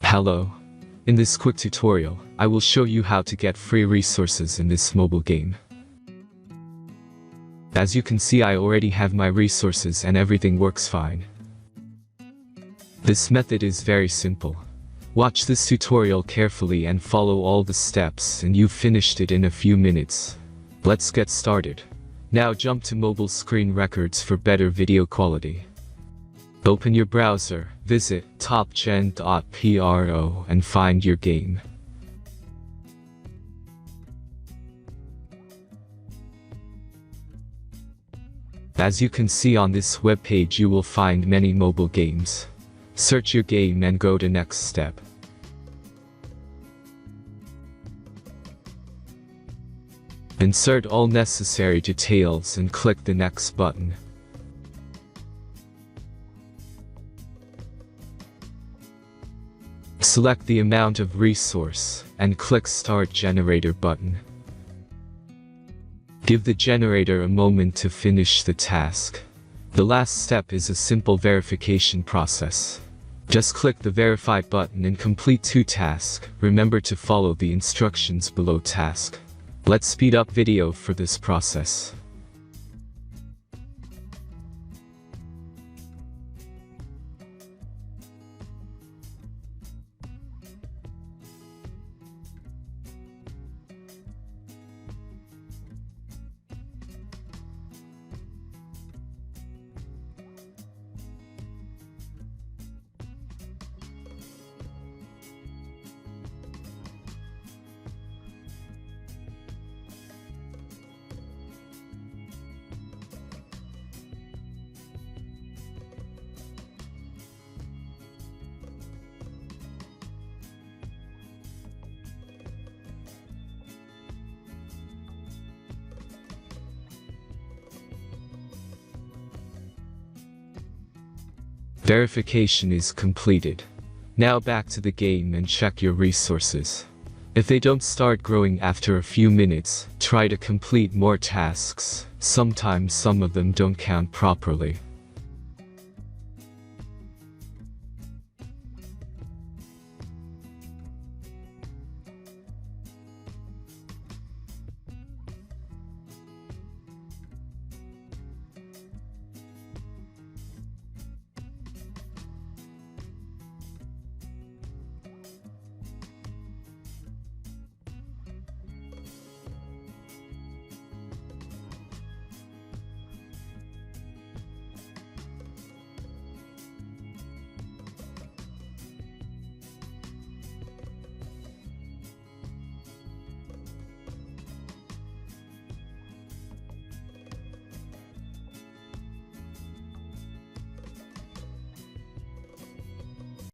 Hello. In this quick tutorial, I will show you how to get free resources in this mobile game. As you can see, I already have my resources and everything works fine. This method is very simple. Watch this tutorial carefully and follow all the steps and you've finished it in a few minutes. Let's get started. Now jump to mobile screen records for better video quality. Open your browser, visit topgen.pro and find your game. As you can see on this web page, you will find many mobile games. Search your game and go to next step. Insert all necessary details and click the next button. Select the amount of resource and click Start Generator button. Give the generator a moment to finish the task. The last step is a simple verification process. Just click the Verify button and complete 2 tasks. Remember to follow the instructions below task. Let's speed up video for this process. Verification is completed. Now back to the game and check your resources. If they don't start growing after a few minutes, try to complete more tasks. Sometimes some of them don't count properly.